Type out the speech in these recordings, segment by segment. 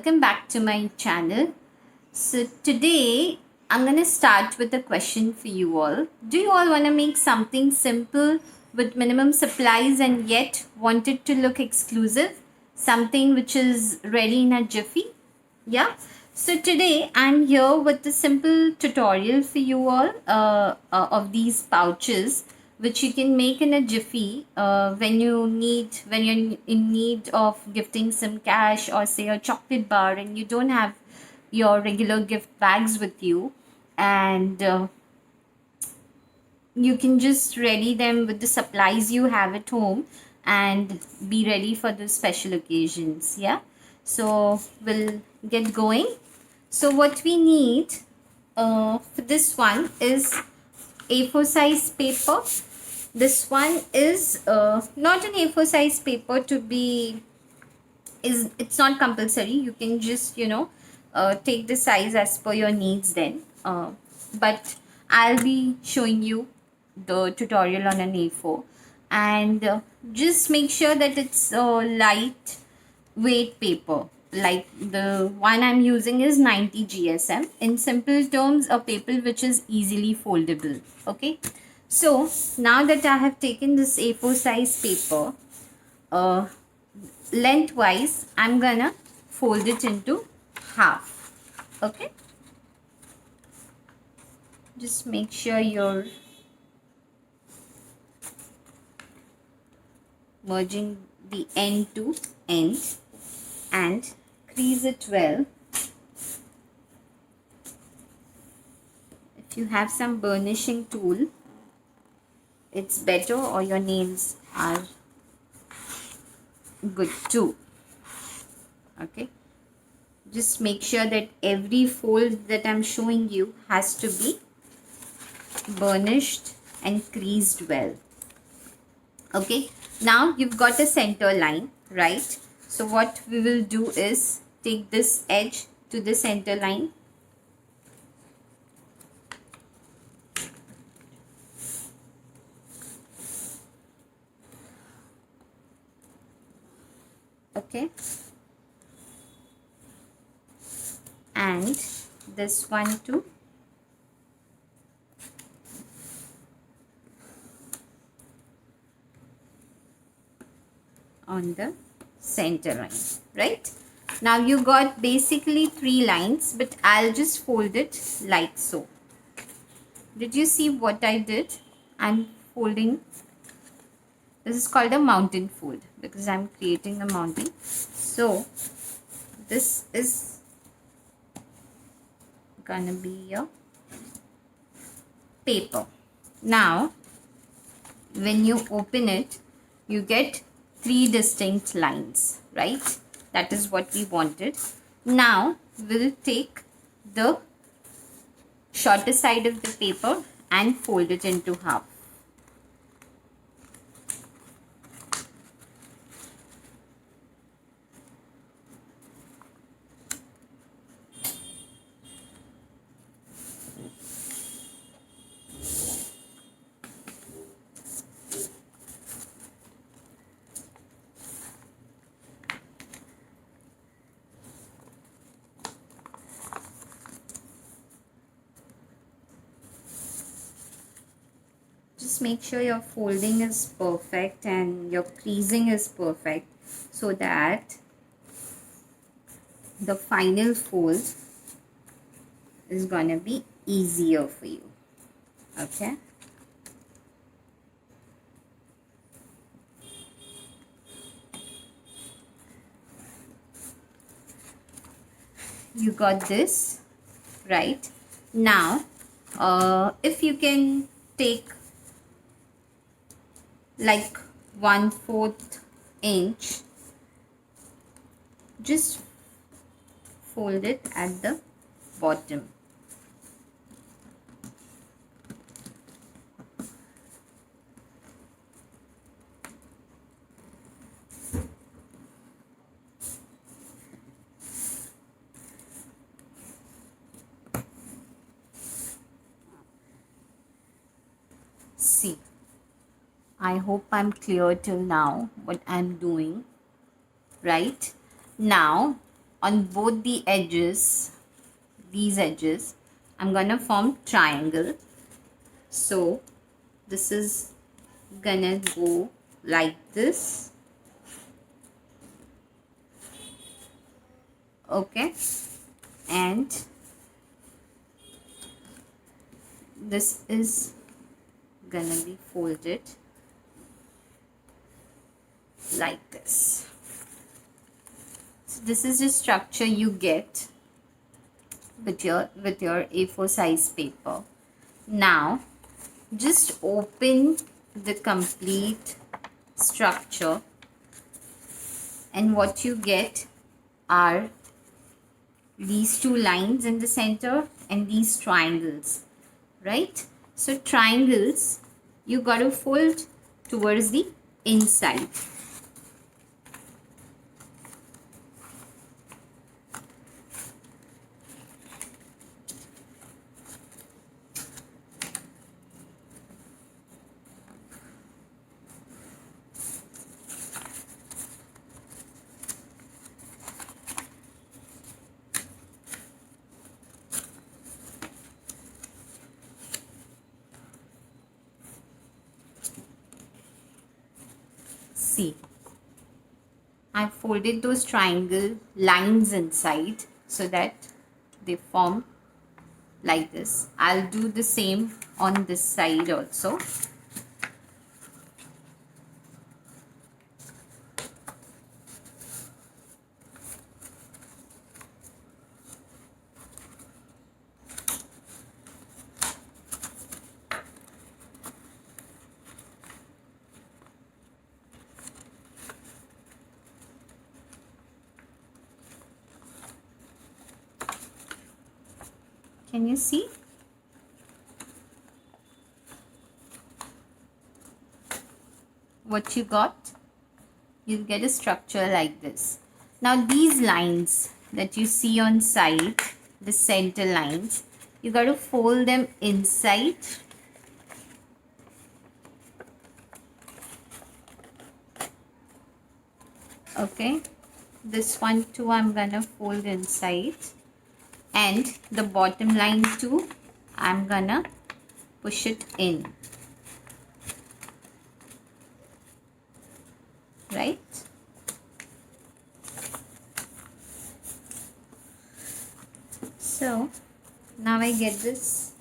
welcome back to my channel. So today I'm gonna start with a question for you all. Do you all want to make something simple with minimum supplies and yet want it to look exclusive? Something which is ready in a jiffy? Yeah. So today I'm here with a simple tutorial for you all of these pouches which you can make in a jiffy when you're in need of gifting some cash or say a chocolate bar and you don't have your regular gift bags with you, and you can just ready them with the supplies you have at home and be ready for the special occasions. Yeah, so we'll get going. So what we need for this one is A4 size paper. This one is not an A4 size paper to be, it's not compulsory. You can just take the size as per your needs then, but I'll be showing you the tutorial on an A4, and just make sure that it's light weight paper. Like the one I'm using is 90 GSM. In simple terms, a paper which is easily foldable. Okay, so now that I have taken this A4 size paper, uh, lengthwise I'm gonna fold it into half. Okay, just make sure you're merging the end to end and crease it well. If you have some burnishing tool, it's better, or your nails are good too. Okay, just make sure that every fold that I'm showing you has to be burnished and creased well. Okay, now you've got a center line, right? So what we will do is take this edge to the center line. Okay, and this one too. On the center line, right? Now you got basically 3 lines, but I'll just fold it like so. Did you see what I did? I'm folding. This is called a mountain fold because I'm creating a mountain. So this is gonna be your paper. Now when you open it, you get 3 distinct lines, right? That is what we wanted. Now we'll take the shorter side of the paper and fold it into half. Just make sure your folding is perfect and your creasing is perfect so that the final fold is gonna be easier for you. Okay, you got this, right? Now if you can take like 1/4 inch, just fold it at the bottom. See, I hope I'm clear till now what I'm doing. Right now on both the edges, these edges, I'm gonna form triangle. So this is gonna go like this. Okay, and this is gonna be folded like this. So this is the structure you get with your A4 size paper. Now just open the complete structure, and what you get are these two lines in the center and these triangles, right? So triangles you got to fold towards the inside. See, I folded those triangle lines inside so that they form like this. I'll do the same on this side also. Can you see? What you got? You get a structure like this. Now these lines that you see on side, the center lines, you got to fold them inside. Okay, this one too I'm gonna fold inside, and the bottom line too I'm gonna push it in, right? So now I get this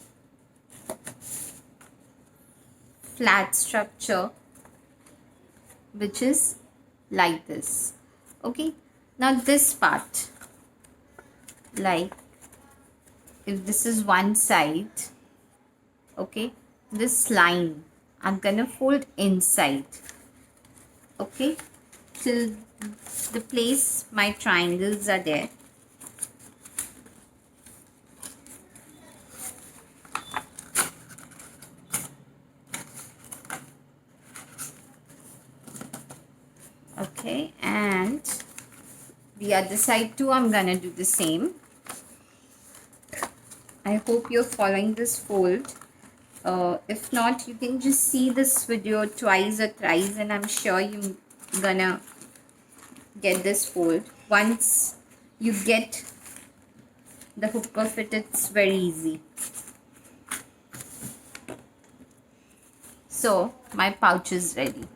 flat structure which is like this. Okay, now this part, like if this is one side, okay, this line I'm gonna fold inside, okay, till the place my triangles are there. Okay, and the other side too I'm gonna do the same. I hope you're following this fold. If not, you can just see this video twice or thrice and I'm sure you're gonna get this fold. Once you get the hook of it, it's very easy. So my pouch is ready.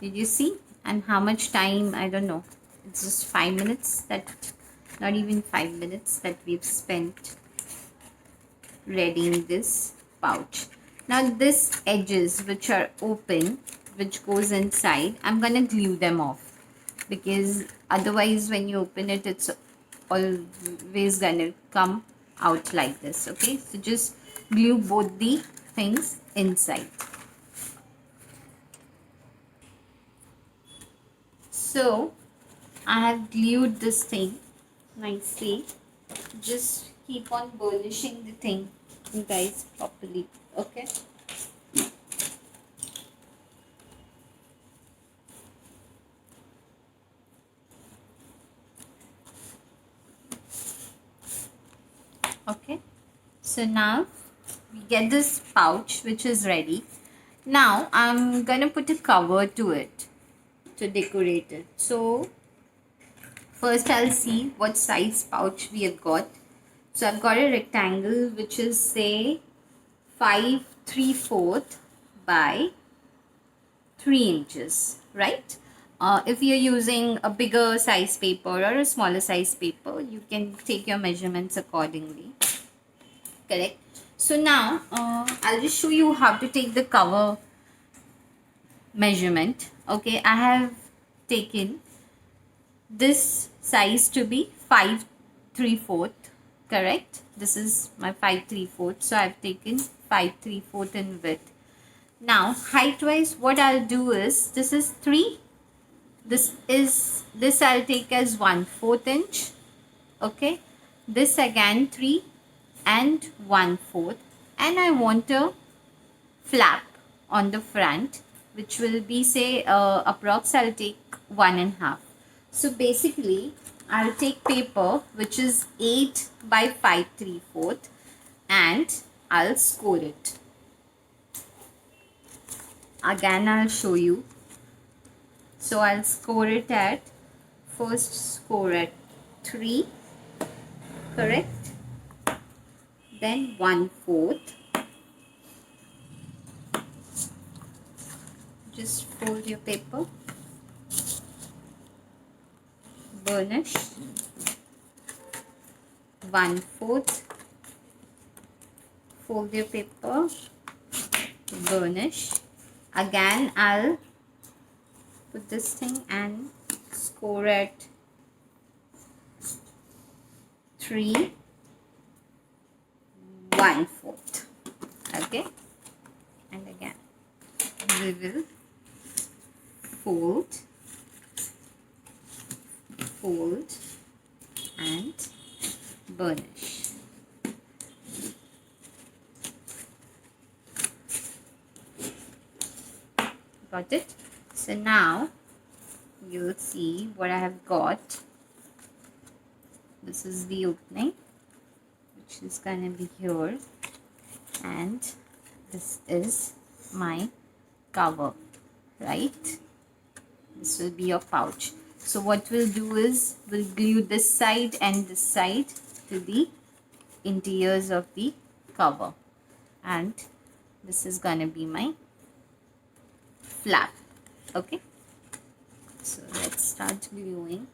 Did you see? And how much time? I don't know. It's just 5 minutes, that not even 5 minutes that we've spent readying this pouch. Now this edges which are open, which goes inside, I'm gonna glue them off, because otherwise when you open it, it's always gonna come out like this. Okay, so just glue both the things inside. So I have glued this thing nicely. Just keep on burnishing the thing, guys, properly. Okay. Okay. So now we get this pouch which is ready. Now I'm gonna put a cover to it to decorate it. So First, I'll see what size pouch we have got. So I've got a rectangle which is say 5 3/4 by 3 inches, right? If you're using a bigger size paper or a smaller size paper, you can take your measurements accordingly. Correct. So now I'll just show you how to take the cover measurement. Okay, I have taken this size to be 5 3/4. Correct. This is my 5 3/4. So I've taken 5 3/4 in width. Now height wise, what I'll do is, this is 3. This I'll take as 1/4 inch. Okay. This again 3 and 1/4. And I want a flap on the front, which will be say approx I'll take 1.5. So basically I'll take paper which is 8 by 5 3/4 and I'll score it. Again I'll show you. So I'll score it at, first score at 3, correct, then 1/4. Just fold your paper, burnish, 1/4, fold your paper, burnish. Again I'll put this thing and score at 3 1/4. Okay, and again we will fold, fold and burnish. Got it? So now you'll see what I have got. This is the opening, which is gonna be here, and this is my cover, right? This will be your pouch. So what we'll do is we'll glue this side and this side to the interiors of the cover, and this is gonna be my flap. Okay, so let's start gluing.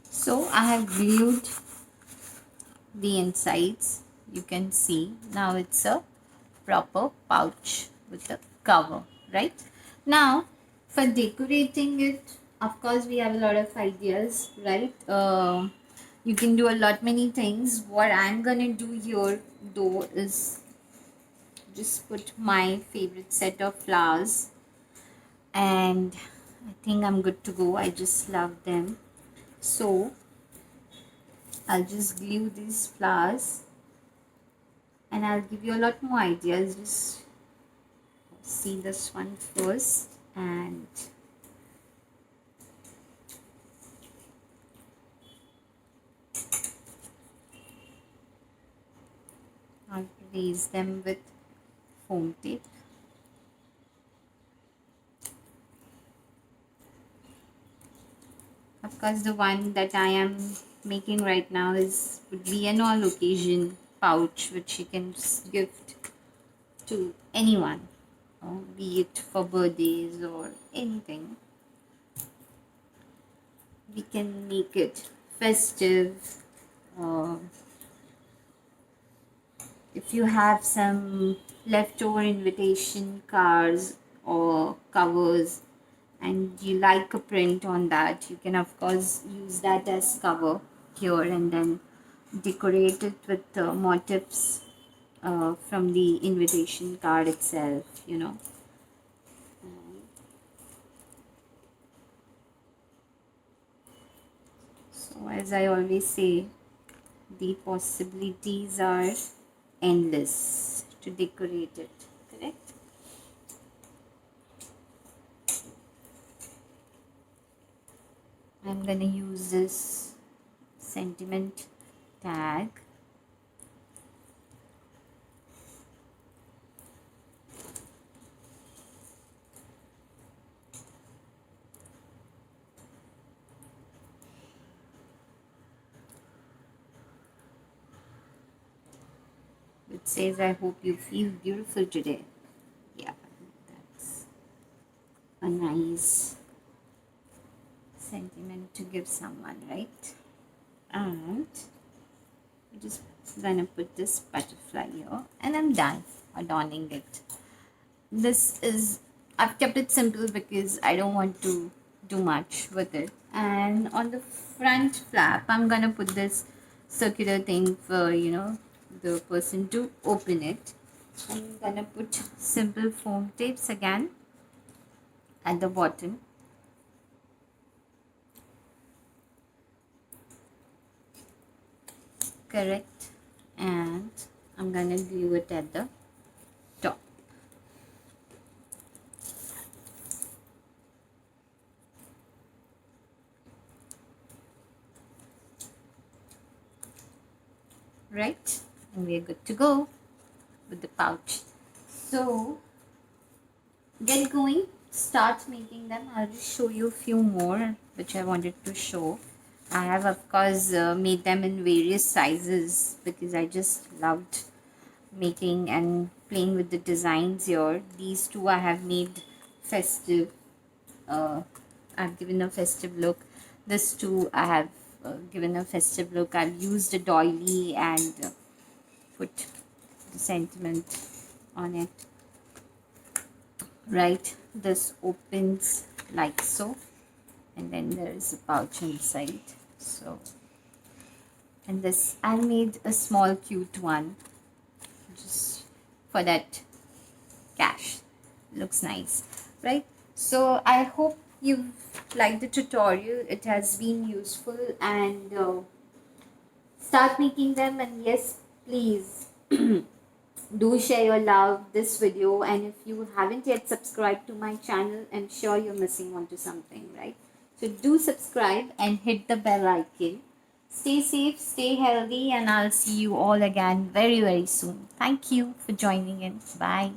So I have glued the insides. You can see now it's a proper pouch with a cover, right? Now for decorating it, of course we have a lot of ideas, right? You can do a lot many things. What I'm gonna do here though is just put my favorite set of flowers, and I think I'm good to go. I just love them. So I'll just glue these flowers and I'll give you a lot more ideas. Just see this one first, and I'll raise them with foam tape. Of course, the one that I am making right now would be an all occasion pouch which you can just gift to anyone, be it for birthdays or anything. We can make it festive. If you have some leftover invitation cards or covers and you like a print on that, you can of course use that as cover here and then decorate it with motifs from the invitation card itself, you know. So as I always say, the possibilities are endless to decorate it, correct? I'm gonna use this sentiment tag. It says, I hope you feel beautiful today. Yeah, that's a nice sentiment to give someone, right? And I'm just gonna put this butterfly here, and I'm done adorning it. This is, I've kept it simple because I don't want to do much with it. And on the front flap, I'm gonna put this circular thing for, the person to open it. I'm gonna put simple foam tapes again at the bottom. Correct. And I'm gonna glue it at the top. Right, and we are good to go with the pouch. So get going, start making them. I'll just show you a few more which I wanted to show. I have of course made them in various sizes because I just loved making and playing with the designs here. These two I have made festive. I've given a festive look. This two I have given a festive look. I've used a doily and put the sentiment on it. Right, this opens like so, and then there is a pouch inside. So, and this I made a small cute one just for that cash. Looks nice, right? So I hope you've liked the tutorial. It has been useful, and start making them. And yes, please do share your love this video, and if you haven't yet subscribed to my channel, I'm sure you're missing onto something, right? So do subscribe and hit the bell icon. Stay safe, stay healthy, and I'll see you all again very soon. Thank you for joining in. Bye.